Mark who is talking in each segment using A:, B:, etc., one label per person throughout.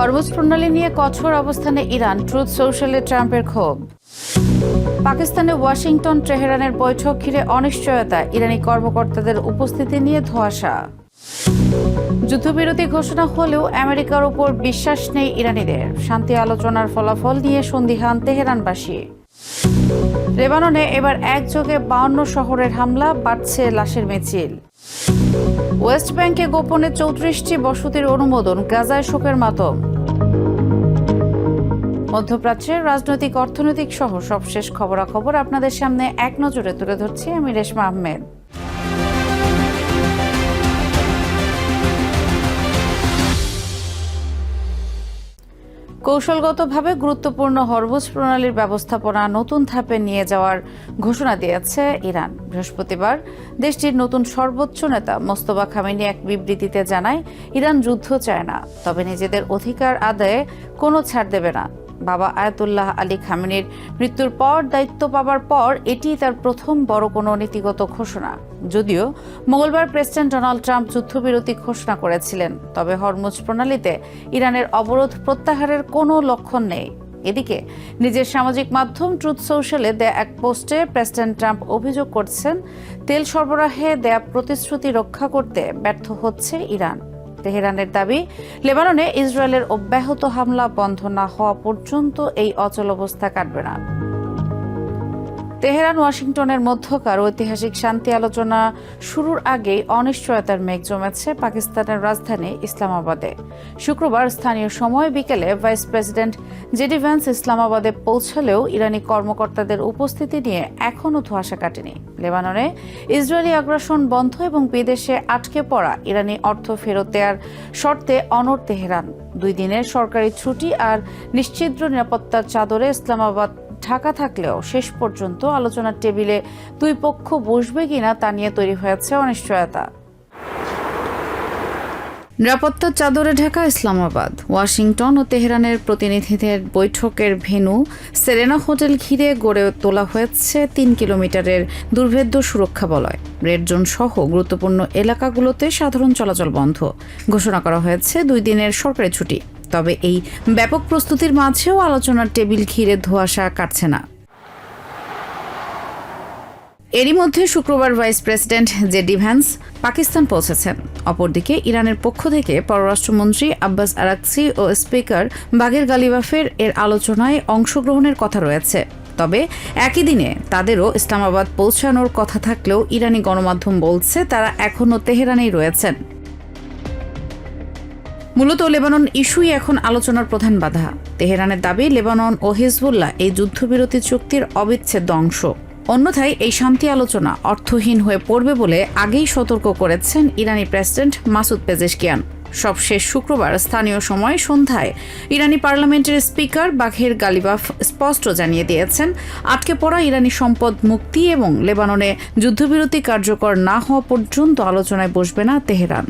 A: Hormuz প্রণালী নিয়ে কঠোর অবস্থানে ইরান, ট্রুথ সোশ্যালে ট্রাম্পের ক্ষোভ। পাকিস্তানে ওয়াশিংটন তেহরানের বৈঠক ঘিরে অনিশ্চয়তা, ইরানি কর্মকর্তাদের উপস্থিতি নিয়ে ধোঁয়াশা। যুদ্ধবিরতি ঘোষণা হলেও আমেরিকার উপর বিশ্বাস নেই ইরানিদের, শান্তি আলোচনার ফলাফল নিয়ে সন্দিহান তেহরানবাসী। লেবাননে এবার একযোগে 52 শহরের হামলা, বাড়ছে লাশের মিছিল। ওয়েস্ট ব্যাংকে গোপনে 34টি বসতির অনুমোদন, গাজায় শোকের মাতম। মধ্যপ্রাচ্যের রাজনৈতিক, অর্থনৈতিক সহ সবশেষ খবরাখবর আপনাদের সামনে এক নজরে তুলে ধরছি আমি রেশমা আহমেদ। কৌশলগতভাবে গুরুত্বপূর্ণ হরমুজ প্রণালীর ব্যবস্থাপনা নতুন ধাপে নিয়ে যাওয়ার ঘোষণা দিয়েছে ইরান। বৃহস্পতিবার দেশটির নতুন সর্বোচ্চ নেতা মোস্তফা খামেনি এক বিবৃতিতে জানায়, ইরান যুদ্ধ চায় না, তবে নিজেদের অধিকার আদায়ে কোনো ছাড় দেবে না। বাবা আয়াতুল্লাহ আলী খামেনির মৃত্যুর পর দায়িত্ব পাবার পর এটি তার প্রথম বড় কোনো নীতিগত ঘোষণা। যদিও মঙ্গলবার প্রেসিডেন্ট ডোনাল্ড ট্রাম্প যুদ্ধবিরতি ঘোষণা করেছিলেন, তবে হরমুজ প্রণালীতে ইরানের অবরোধ প্রত্যাহারের কোনো লক্ষণ নেই। এদিকে নিজের সামাজিক মাধ্যম ট্রুথ সোশ্যালে দেয়া এক পোস্টে প্রেসিডেন্ট ট্রাম্প অভিযোগ করছেন, তেল সরবরাহে দেয়া প্রতিশ্রুতি রক্ষা করতে ব্যর্থ হচ্ছে ইরান। তেহরানের দাবি, লেবাননে ইসরায়েলের অব্যাহত হামলা বন্ধ না হওয়া পর্যন্ত এই অচলাবস্থা কাটবে না। তেহরান ওয়াশিংটনের মধ্যকার ঐতিহাসিক শান্তি আলোচনা শুরুর আগেই অনিশ্চয়তার মেঘ জমেছে পাকিস্তানের রাজধানী ইসলামাবাদে। শুক্রবার স্থানীয় সময় বিকেলে ভাইস প্রেসিডেন্ট জেডি ভ্যান্স ইসলামাবাদে পৌঁছালেও ইরানি কর্মকর্তাদের উপস্থিতি নিয়ে এখনও ধোঁয়াশা কাটেনি। লেবাননে ইসরায়েলি আগ্রাসন বন্ধ এবং বিদেশে আটকে পড়া ইরানি অর্থ ফেরত দেওয়ার শর্তে অনড় তেহরান। 2 দিনের সরকারি ছুটি আর নিশ্ছিদ্র নিরাপত্তার চাদরে ইসলামাবাদ ঢাকা থাকলেও শেষ পর্যন্ত আলোচনার টেবিলে দুই পক্ষ বসবে কিনা তা নিয়ে তৈরি হয়েছে অনিশ্চয়তা। নিরাপত্তার চাদরে ঢাকা ইসলামাবাদ। ওয়াশিংটন ও তেহরানের প্রতিনিধিদের বৈঠকের ভেন্যু সেরেনা হোটেল ঘিরে গড়ে তোলা হয়েছে 3 কিলোমিটারের দুর্ভেদ্য সুরক্ষা বলয়। রেড জোন সহ গুরুত্বপূর্ণ এলাকাগুলোতে সাধারণ চলাচল বন্ধ। ঘোষণা করা হয়েছে 2 দিনের সরকারি ছুটি। তবে এই ব্যাপক প্রস্তুতির মাঝেও আলোচনার টেবিল ঘিরে ধোঁয়াশা কাটছে না। এরই মধ্যে শুক্রবার vice president JD Vance Pakistan পৌঁছেছেন। অপরদিকে ইরানের পক্ষ থেকে পররাষ্ট্রমন্ত্রী আব্বাস আরাকচি ও স্পিকার বাঘের গালিবাফের এর আলোচনায় অংশগ্রহণের কথা রয়েছে। তবে একই দিনে তাদেরও ইসলামাবাদ পৌঁছানোর কথা থাকলেও ইরানি গণমাধ্যম বলছে তারা এখনও তেহরানেই রয়েছেন। মূলত লেবানন ইস্যুই এখন আলোচনার প্রধান বাধা। তেহরানের দাবি, লেবানন ও হিজবুল্লাহ এই যুদ্ধবিরতি চুক্তির অবিচ্ছেদ্য অংশ। অন্যথায় এই শান্তি আলোচনা অর্থহীন হয়ে পড়বে বলে আগেই সতর্ক করেছেন ইরানি প্রেসিডেন্ট মাসুদ পেজেশকিয়ান। সবশেষ শুক্রবার স্থানীয় সময় সন্ধ্যায় ইরানি পার্লামেন্টের স্পিকার বাঘের গালিবাফ স্পষ্ট জানিয়ে দিয়েছেন, আটকে পড়া ইরানি সম্পদ মুক্তি এবং লেবাননে যুদ্ধবিরতি কার্যকর না হওয়া পর্যন্ত আলোচনায় বসবে না তেহরান।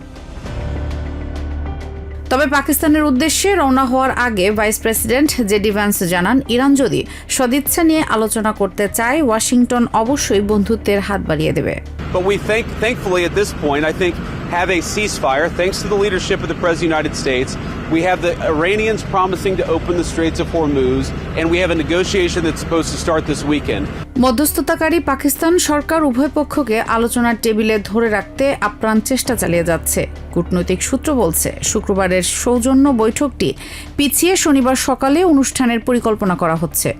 A: তবে পাকিস্তানের উদ্দেশ্যে রওনা হওয়ার আগে ভাইস প্রেসিডেন্ট জেডি ভ্যান্স জানান, ইরান যদি সদিচ্ছা নিয়ে আলোচনা করতে চায়, ওয়াশিংটন অবশ্যই বন্ধুত্বের হাত বাড়িয়ে দেবে।
B: But we thankfully at this point, I think, have a ceasefire thanks to the leadership of the President of the United States. We have the Iranians promising to open the Straits of Hormuz, and we have a negotiation that's supposed to start this weekend.
A: মধ্যস্থতাকারী পাকিস্তান সরকার উভয় পক্ষকে আলোচনার টেবিলে ধরে রাখতে আপ্রাণ চেষ্টা চালিয়ে যাচ্ছে। কূটনৈতিক সূত্র বলছে, শুক্রবারের সৌজন্য বৈঠকটি পিছিয়ে শনিবার সকালে অনুষ্ঠানের পরিকল্পনা করা হচ্ছে।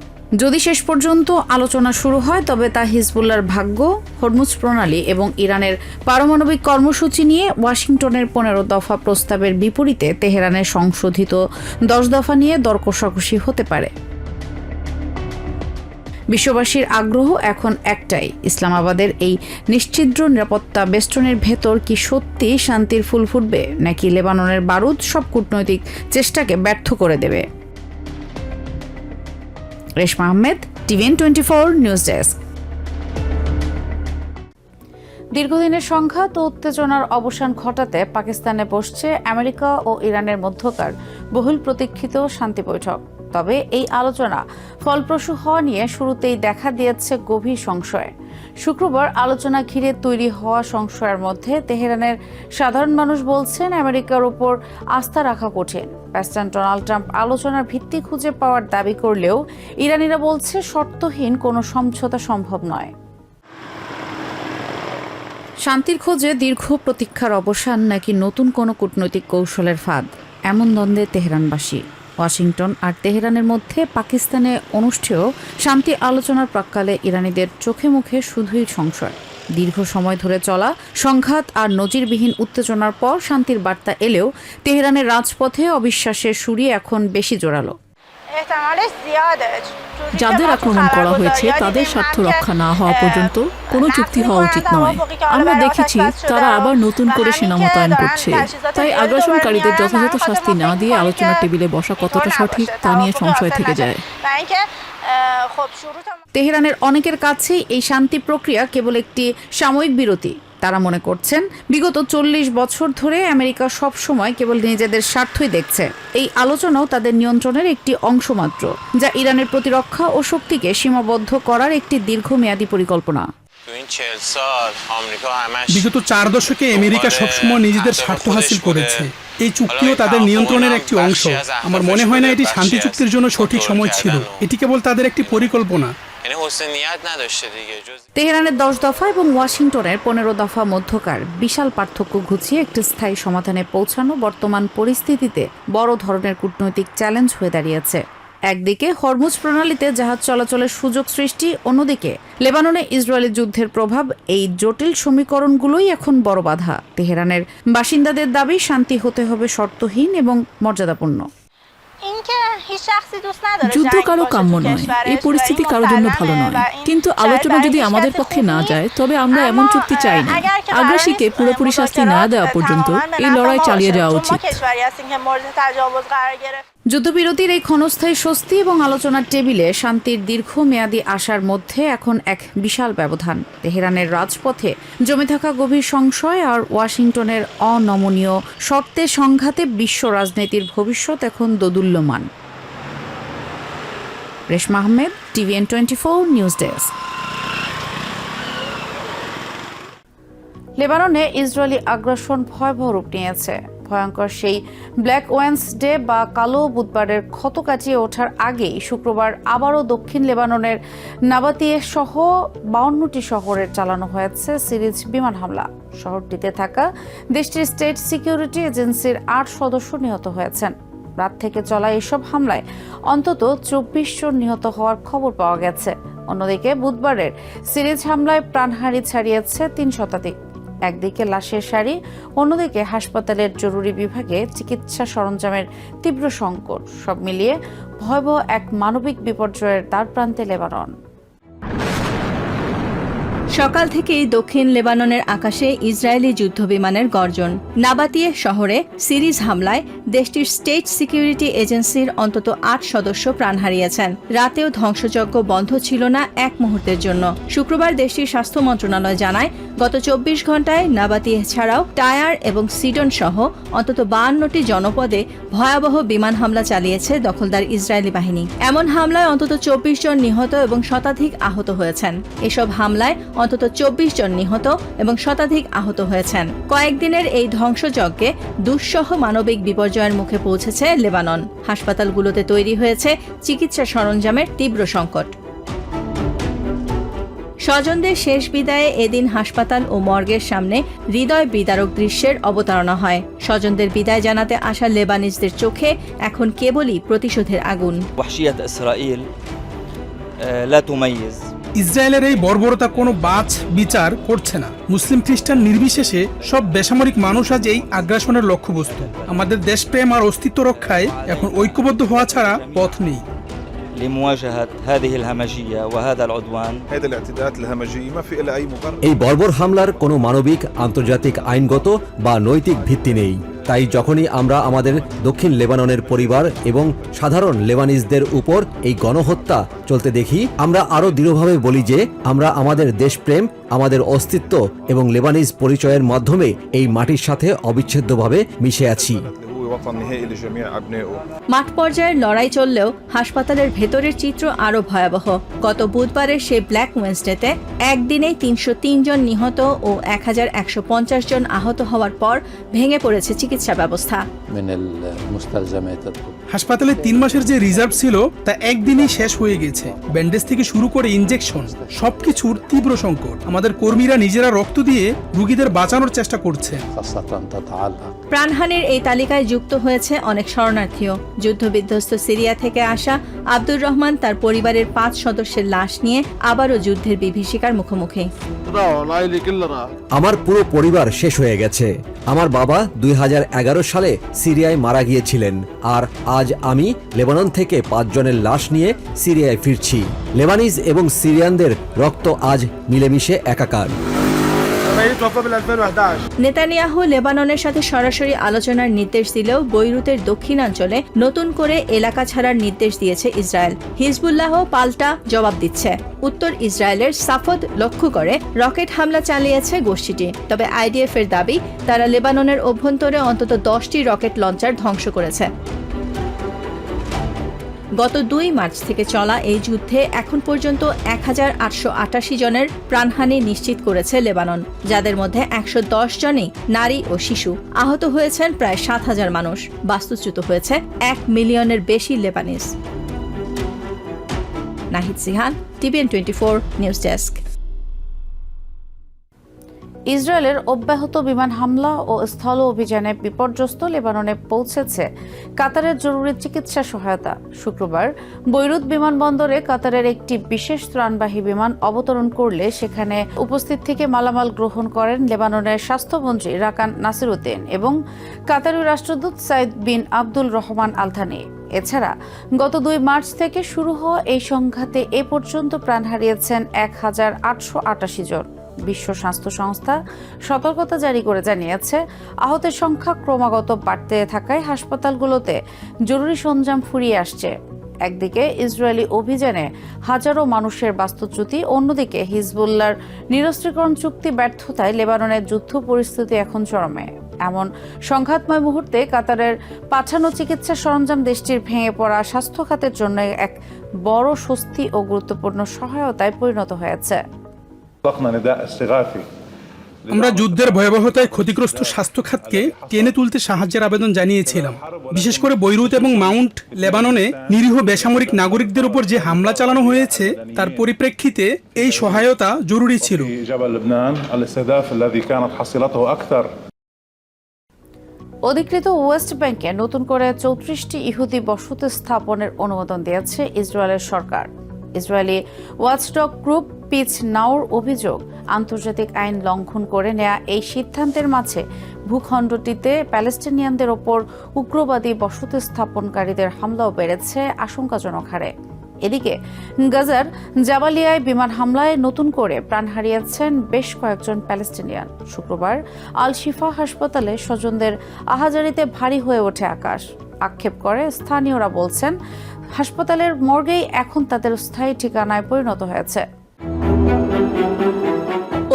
A: যদি শেষ পর্যন্ত আলোচনা শুরু হয়, তবে তা হিজবুল্লাহর ভাগ্য, হরমুজ প্রণালী এবং ইরানের পারমাণবিক কর্মসূচি নিয়ে ওয়াশিংটনের 15 দফা প্রস্তাবের বিপরীতে তেহরানের সংশোধিত 10 দফা নিয়ে দর কষাকষি হতে পারে। বিশ্ববাসীর আগ্রহ এখন একটাই, ইসলামাবাদের এই নিশ্ছিদ্র নিরাপত্তা বেষ্টনের ভেতর কি সত্যি শান্তির ফুল ফুটবে, নাকি লেবাননের বারুদ সব কূটনৈতিক চেষ্টাকে ব্যর্থ করে দেবে। Reshma Ahmed, TVN 24 news desk. দীর্ঘদিনের সংঘাত ও উত্তেজনার অবসান ঘটাতে পাকিস্তানে বসছে আমেরিকা ও ইরানের মধ্যকার বহুল প্রতীক্ষিত শান্তি বৈঠক। তবে এই আলোচনা ফলপ্রসূ হওয়া নিয়ে শুরুতেই দেখা দিয়েছে গভীর সংশয়। শুক্রবার আলোচনা ঘিরে তৈরি হওয়া সংশয়ের মধ্যে তেহরানের সাধারণ মানুষ বলছেন আমেরিকার উপর আস্থা রাখা কঠিন। প্রেসিডেন্ট ডোনাল্ড ট্রাম্প আলোচনার ভিত্তি খুঁজে পাওয়ার দাবি করলেও ইরানিরা বলছে শর্তহীন কোনো সমঝোতা সম্ভব নয়। শান্তির খোঁজে দীর্ঘ প্রতীক্ষার অবসান নাকি নতুন কোনো কূটনৈতিক কৌশলের ফাঁদ, এমন দ্বন্দ্বে তেহরানবাসী। ওয়াশিংটন আর তেহরানের মধ্যে পাকিস্তানে অনুষ্ঠেয় শান্তি আলোচনার প্রাক্কালে ইরানিদের চোখে মুখে শুধুই সংশয়। দীর্ঘ সময় ধরে চলা সংঘাত আর নজিরবিহীন উত্তেজনার পর শান্তির বার্তা এলেও তেহরানের রাজপথে অবিশ্বাসের সুরই এখন বেশি জোরালো।
C: যাদের আক্রমণ করা হয়েছে তাদের স্বার্থ রক্ষা না হওয়া পর্যন্ত কোনো চুক্তি হওয়া উচিত নয়। আমরা দেখেছি তারা আবার নতুন করে সেনা মোতায়েন করছে। তাই আগ্রাসনকারীদের যথাযথ শাস্তি না দিয়ে আলোচনার টেবিলে বসা কতটা সঠিক তা নিয়ে সংশয় থেকে যায়।
A: তেহরানের অনেকের কাছেই এই শান্তি প্রক্রিয়া কেবল একটি সাময়িক বিরতি। তারা মনে করছেন বিগত 40 বছর ধরে আমেরিকা সব সময় কেবল নিজেদের স্বার্থই দেখছে। এই আলোচনাও তাদের নিয়ন্ত্রণের একটি অংশ মাত্র, যা ইরানের প্রতিরক্ষা ও শক্তিকে সীমাবদ্ধ করার একটি দীর্ঘমেয়াদী পরিকল্পনা।
D: বিগত 4 দশকে আমেরিকা সবসময় নিজেদের স্বার্থ হাসিল করেছে। এই চুক্তিও তাদের নিয়ন্ত্রণের একটি অংশ। আমার মনে হয় না এটি শান্তি চুক্তির জন্য সঠিক সময় ছিল। এটি কেবল তাদের একটি পরিকল্পনা।
A: তেহরানের 10 দফা এবং ওয়াশিংটনের 15 দফা মধ্যকার বিশাল পার্থক্য ঘুচিয়ে একটি স্থায়ী সমাধানে পৌঁছানো বর্তমান পরিস্থিতিতে বড় ধরনের কূটনৈতিক চ্যালেঞ্জ হয়ে দাঁড়িয়েছে। একদিকে হরমুজ প্রণালীতে জাহাজ চলাচলের সুযোগ সৃষ্টি, অন্যদিকে লেবাননে ইসরায়েলি যুদ্ধের প্রভাব। এই জটিল সমীকরণগুলোই এখন বড় বাধা। তেহরানের বাসিন্দাদের দাবি শান্তি হতে হবে শর্তহীন এবং মর্যাদাপূর্ণ।
C: যুদ্ধ কারো কাম্য নয়, এই পরিস্থিতি কারোর জন্য ভালো নয়। কিন্তু আলোচনা যদি আমাদের পক্ষে না যায় তবে আমরা এমন চুক্তি চাই না। আগ্রাসীকে পুরোপুরি শাস্তি না দেওয়া পর্যন্ত এই লড়াই চালিয়ে যাওয়া উচিত।
A: যুদ্ধবিরতির এই ক্ষণস্থায়ী স্বস্তি এবং আলোচনার টেবিলে শান্তির দীর্ঘমেয়াদী আশার মধ্যে এখন এক বিশাল ব্যবধান। তেহরানের রাজপথে জমে থাকা গভীর সংশয় আর ওয়াশিংটনের অনমনীয় শর্তে সংঘাতে বিশ্ব রাজনীতির ভবিষ্যৎ এখন দোদুল্যমান। Reshma Ahmed, TVN 24 news desk. লেবাননে ইসরায়েলি আগ্রাসন ভয়াবহ রূপ নিয়েছে। ভয়ঙ্কর সেই ব্ল্যাক ওয়েডনেসডে বা কালো বুধবারের ক্ষত কাটিয়ে ওঠার আগেই শুক্রবার আবারও দক্ষিণ লেবাননের নাবাতিয়ে সহ 52টি শহরে চালানো হয়েছে সিরিজ বিমান হামলা। শহরটিতে থাকা দেশটির স্টেট সিকিউরিটি এজেন্সির 8 সদস্য নিহত হয়েছেন। রাত থেকে চলা এসব হামলায় অন্তত 24 জন নিহত হওয়ার খবর পাওয়া গেছে। অন্যদিকে বুধবারের সিরিজ হামলায় প্রাণহানি ছাড়িয়েছে 3 শতাধিক। একদিকে লাশের সারি, অন্যদিকে হাসপাতালের জরুরি বিভাগে চিকিৎসা সরঞ্জামের তীব্র সংকট। সব মিলিয়ে ভয়াবহ এক মানবিক বিপর্যয়ের দ্বারপ্রান্তে লেবানন।
E: সকাল থেকেই দক্ষিণ লেবাননের আকাশে ইসরায়েলি যুদ্ধবিমানের গর্জন। নাবাতিয়ে শহরে সিরিজ হামলায় দেশটির স্টেট সিকিউরিটি এজেন্সির অন্তত 8 সদস্য প্রাণ হারিয়েছেন। রাতেও ধ্বংসযজ্ঞ বন্ধ ছিল না এক মুহূর্তের জন্য। শুক্রবার দেশটির স্বাস্থ্য মন্ত্রণালয় জানায়, গত 24 ঘন্টায় নাবাতিয়ে ছাড়াও টায়ার এবং সিডন সহ অন্তত 52টি জনপদে ভয়াবহ বিমান হামলা চালিয়েছে দখলদার ইসরায়েলি বাহিনী। এমন হামলায় অন্তত 24 জন নিহত এবং শতাধিক আহত হয়েছেন। এসব হামলায় অন্তত 24 জন নিহত এবং শতাধিক আহত হয়েছেন। কয়েকদিনের এই ধ্বংসযজ্ঞে দুঃসহ মানবিক বিপর্যয়ের মুখে পৌঁছেছে লেবানন। হাসপাতালগুলোতে তৈরি হয়েছে চিকিৎসা সরঞ্জামের তীব্র সংকট। স্বজনদের শেষ বিদায়ে এদিন হাসপাতাল ও মর্গের সামনে হৃদয় বিদারক দৃশ্যের অবতারণা হয়। স্বজনদের বিদায় জানাতে আসা লেবানিজদের চোখে এখন কেবলই প্রতিশোধের আগুন।
D: ইসরায়েলের এই বর্বরতা কোনো বাছ বিচার করছে না। মুসলিম খ্রিস্টান নির্বিশেষে সব বেসামরিক মানুষ আজ এই আগ্রাসনের লক্ষ্যবস্তু। আমাদের দেশপ্রেম আর অস্তিত্ব রক্ষায় এখন ঐক্যবদ্ধ হওয়া ছাড়া পথ নেই।
F: এই বর্বর হামলার কোনো মানবিক, আন্তর্জাতিক, আইনগত বা নৈতিক ভিত্তি নেই। তাই যখনই আমরা আমাদের দক্ষিণ লেবাননের পরিবার এবং সাধারণ লেবানিজদের উপর এই গণহত্যা চলতে দেখি, আমরা আরও দৃঢ়ভাবে বলি যে আমরা আমাদের দেশপ্রেম, আমাদের অস্তিত্ব এবং লেবানিজ পরিচয়ের মাধ্যমে এই মাটির সাথে অবিচ্ছেদ্যভাবে মিশে আছি।
G: بوطن نهائي لجميع أبنائه.
E: মাঠ পর্যায়ের লড়াই চললেও হাসপাতালের ভেতরের চিত্র আরও ভয়াবহ। গত বুধবারের সেই ব্ল্যাক ওয়েডনেসডেতে একদিনেই ৩০৩ জন নিহত ও ১১৫০ জন আহত হওয়ার পর ভেঙে পড়েছে চিকিৎসা ব্যবস্থা।
D: হাসপাতালে ৩ মাসের যে রিজার্ভ ছিল তা একদিনেই শেষ হয়ে গেছে। ব্যান্ডেজ থেকে শুরু করে ইনজেকশন সবকিছুর তীব্র সংকট। আমাদের কর্মীরা নিজেরা রক্ত দিয়ে রোগীদের বাঁচানোর চেষ্টা করছে।
E: প্রাণহানির এই তালিকায় যুক্ত হয়েছে অনেক শরণার্থীও। যুদ্ধবিধ্বস্ত সিরিয়া থেকে আসা আব্দুর রহমান তার পরিবারের ৫ সদস্যের লাশ নিয়ে আবারও যুদ্ধের বিভীষিকার মুখোমুখি।
F: আমার পুরো পরিবার শেষ হয়ে গেছে। আমার বাবা ২০১১ সালে সিরিয়ায় মারা গিয়েছিলেন, আর আজ আমি লেবানন থেকে ৫ জনের লাশ নিয়ে সিরিয়ায় ফিরছি। লেবানিজ এবং সিরিয়ানদের রক্ত আজ মিলেমিশে একাকার।
E: নেতানিয়াহু লেবাননের সাথে সরাসরি আলোচনার নির্দেশ দিলেও বৈরুতের দক্ষিণাঞ্চলে নতুন করে এলাকা ছাড়ার নির্দেশ দিয়েছে ইসরায়েল। হিজবুল্লাহ পাল্টা জবাব দিচ্ছে। উত্তর ইসরায়েলের সাফদ লক্ষ্য করে রকেট হামলা চালিয়েছে গোষ্ঠীটি। তবে আইডিএফ এর দাবি, তারা লেবাননের অভ্যন্তরে অন্তত 10টি রকেট লঞ্চার ধ্বংস করেছে। গত ২ মার্চ থেকে চলা এই যুদ্ধে এখন পর্যন্ত ১৮৮৮ জনের প্রাণহানি নিশ্চিত করেছে লেবানন, যাদের মধ্যে ১১০ জনই নারী ও শিশু। আহত হয়েছেন প্রায় ৭,০০০ মানুষ। বাস্তুচ্যুত হয়েছে ১ মিলিয়নের বেশি Lebanese. Nahid Sihan, TVN 24 news desk.
A: ইসরায়েলের অব্যাহত বিমান হামলা ও স্থল অভিযানে বিপর্যস্ত লেবাননে পৌঁছেছে কাতারের জরুরি চিকিৎসা সহায়তা। শুক্রবার বৈরুত বিমানবন্দরে কাতারের একটি বিশেষ ত্রাণবাহী বিমান অবতরণ করলে সেখানে উপস্থিত থেকে মালামাল গ্রহণ করেন লেবাননের স্বাস্থ্যমন্ত্রী রাকান নাসিরউদ্দিন এবং কাতারি রাষ্ট্রদূত সাইদ বিন আব্দুল রহমান আল থানি। এছাড়া গত ২ মার্চ থেকে শুরু হওয়া এই সংঘাতে এ পর্যন্ত প্রাণ হারিয়েছেন ১৮৮৮ জন। বিশ্ব স্বাস্থ্য সংস্থা সতর্কতা জারি করে জানিয়েছে, আহতের সংখ্যা ক্রমাগত বাড়তে থাকায় হাসপাতালগুলোতে জরুরি সরঞ্জাম ফুরিয়ে আসছে। একদিকে ইসরায়েলি অভিযানে হাজারো মানুষের বাস্তুচ্যুতি, অন্যদিকে হিজবুল্লাহর নিরস্ত্রীকরণ চুক্তি ব্যর্থতায় লেবাননের যুদ্ধ পরিস্থিতি এখন চরমে। এমন সংঘাতময় মুহূর্তে কাতারের পাঠানো চিকিৎসা সরঞ্জাম দেশটির ভেঙে পড়া স্বাস্থ্য খাতের জন্য এক বড় স্বস্তি ও গুরুত্বপূর্ণ সহায়তায় পরিণত হয়েছে।
D: আমরা যুদ্ধের ভয়াবহতায় ক্ষতিগ্রস্ত স্বাস্থ্য খাতকে টেনে তুলতে সাহায্যের আবেদন জানিয়েছিলাম। বিশেষ করে বৈরুত এবং মাউন্ট লেবাননে নিরীহ বেসামরিক নাগরিকদের উপর যে হামলা চালানো হয়েছে তার পরিপ্রেক্ষিতে এই সহায়তা জরুরি ছিল।
A: অধিকৃত ওয়েস্ট ব্যাংকে নতুন করে ৩৪টি ইহুদি বসতি স্থাপনের অনুমোদন দিয়েছে ইসরায়েলের সরকার। ইসরায়েলি ওয়াচডগ গ্রুপ পিচ নাওর অভিযোগ, আন্তর্জাতিক আইন লঙ্ঘন করে নেয়া এই সিদ্ধান্তের মাঝে ভূখণ্ডটিতে প্যালেস্টিনিয়ানদের ওপর উগ্রবাদী বসতি স্থাপনকারীদের হামলাও বেড়েছে আশঙ্কাজনক হারে। এদিকে গাজার জাবালিয়ায় বিমান হামলায় নতুন করে প্রাণ হারিয়েছেন বেশ কয়েকজন প্যালেস্টিনিয়ান। শুক্রবার আল শিফা হাসপাতালে স্বজনদের আহাজারিতে ভারী হয়ে ওঠে আকাশ। আক্ষেপ করে স্থানীয়রা বলছেন, হাসপাতালের মর্গেই এখন তাদের স্থায়ী ঠিকানায় পরিণত হয়েছে।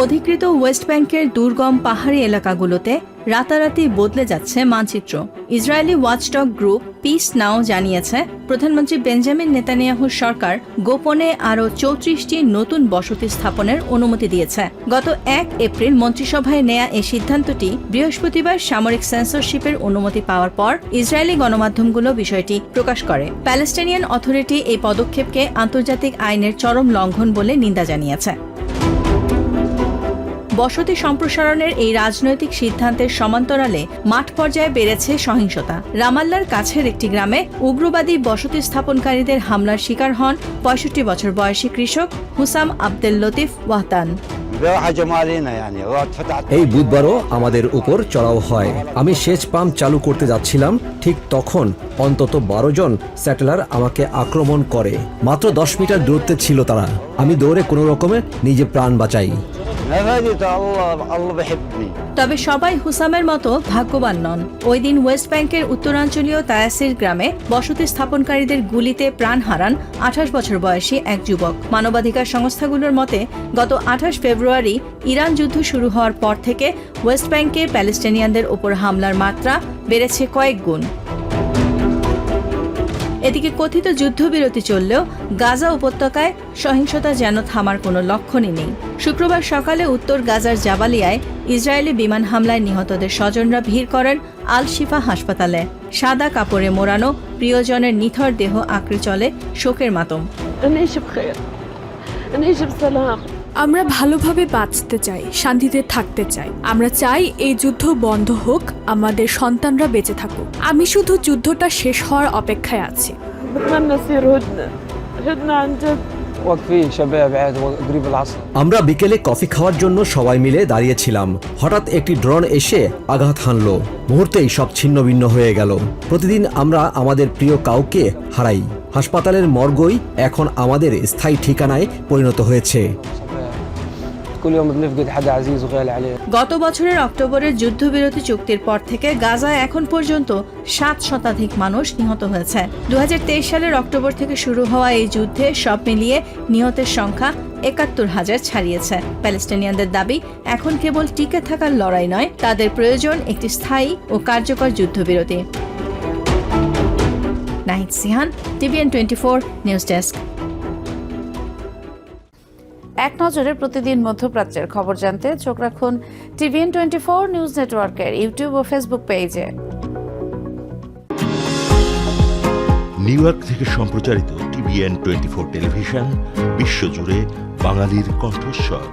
E: অধিকৃত ওয়েস্ট ব্যাংকের দুর্গম পাহাড়ি এলাকাগুলোতে রাতারাতি বদলে যাচ্ছে মানচিত্র। ইসরায়েলি ওয়াচডগ গ্রুপ পিস নাও জানিয়েছে, প্রধানমন্ত্রী বেঞ্জামিন নেতানিয়াহুর সরকার গোপনে আরও ৩৪টি নতুন বসতি স্থাপনের অনুমতি দিয়েছে। গত ১ এপ্রিল মন্ত্রিসভায় নেয়া এই সিদ্ধান্তটি বৃহস্পতিবার সামরিক সেন্সরশিপের অনুমতি পাওয়ার পর ইসরায়েলি গণমাধ্যমগুলো বিষয়টি প্রকাশ করে। প্যালেস্টাইনিয়ান অথরিটি এই পদক্ষেপকে আন্তর্জাতিক আইনের চরম লঙ্ঘন বলে নিন্দা জানিয়েছে। বসতি সম্প্রসারণের এই রাজনৈতিক সিদ্ধান্তের সমান্তরালে মাঠ পর্যায়ে বেড়েছে সহিংসতা। রামাল্লার কাছের একটি গ্রামে উগ্রবাদী বসতি স্থাপনকারীদের হামলার শিকার হন ৬৫ বছর বয়সী কৃষক হুসাম আব্দেল লতিফ ওয়াহতান।
F: এই বুধবারও আমাদের উপর চড়াও হয়। আমি সেচ পাম্প চালু করতে যাচ্ছিলাম, ঠিক তখন অন্তত ১২ জন স্যাটেলার আমাকে আক্রমণ করে। মাত্র ১০ মিটার দূরত্বে ছিল তারা। আমি দৌড়ে কোনো রকমে নিজে প্রাণ বাঁচাই।
E: তবে সবাই হুসামের মতো ভাগ্যবান নন। ওই দিন ওয়েস্ট ব্যাংকের উত্তরাঞ্চলীয় তায়াসির গ্রামে বসতি স্থাপনকারীদের গুলিতে প্রাণ হারান 28 বছর বয়সী এক যুবক। মানবাধিকার সংস্থাগুলোর মতে গত 28 ফেব্রুয়ারি ইরান যুদ্ধ শুরু হওয়ার পর থেকে ওয়েস্ট ব্যাংকে প্যালেস্টিনিয়ানদের ওপর হামলার মাত্রা বেড়েছে কয়েক গুণ। এদিকে কথিত যুদ্ধবিরতি চললেও গাজা উপত্যকায় সহিংসতা যেন থামার কোনো লক্ষণই নেই। শুক্রবার সকালে উত্তর গাজার জাবালিয়ায় ইসরায়েলি বিমান হামলায় নিহতদের স্বজনরা ভিড় করেন আল শিফা হাসপাতালে। সাদা কাপড়ে মোড়ানো প্রিয়জনের নিথর দেহ আঁকড়ে চলে শোকের মাতম।
H: আমরা ভালোভাবে বাঁচতে চাই, শান্তিতে থাকতে চাই। আমরা চাই এই যুদ্ধ বন্ধ হোক, আমাদের সন্তানরা বেঁচে থাকুক। আমি শুধু যুদ্ধটা শেষ হওয়ার অপেক্ষায় আছি।
F: আমরা বিকেলে কফি খাওয়ার জন্য সবাই মিলে দাঁড়িয়েছিলাম। হঠাৎ একটি ড্রোন এসে আঘাত হানল। মুহূর্তেই সব ছিন্নভিন্ন হয়ে গেল। প্রতিদিন আমরা আমাদের প্রিয় কাউকে হারাই। হাসপাতালের মর্গই এখন আমাদের স্থায়ী ঠিকানায় পরিণত হয়েছে।
E: গত বছরের অক্টোবরের যুদ্ধবিরতি চুক্তির পর থেকে গাজায় এখন পর্যন্ত 7 শতাধিক মানুষ নিহত হয়েছে। 2023 সালের অক্টোবর থেকে শুরু হওয়া এই যুদ্ধে সব মিলিয়ে নিহতের সংখ্যা 71,000 ছাড়িয়েছে। প্যালেস্টিনিয়ানদের দাবি, এখন কেবল টিকে থাকার লড়াই নয়, তাদের প্রয়োজন একটি স্থায়ী ও কার্যকর যুদ্ধবিরতি। Nahid Sihan, TVN 24 news desk.
A: এক নজরে প্রতিদিন মধ্যপ্রাচ্যের খবর জানতে চোখ রাখুন TVN 24 নিউজ নেটওয়ার্কের ইউটিউব ও ফেসবুক পেজে।
I: নিউ ইয়র্ক থেকে সম্প্রচারিত TVN 24 টেলিভিশন বিশ্বজুড়ে বাঙালির কণ্ঠস্বর।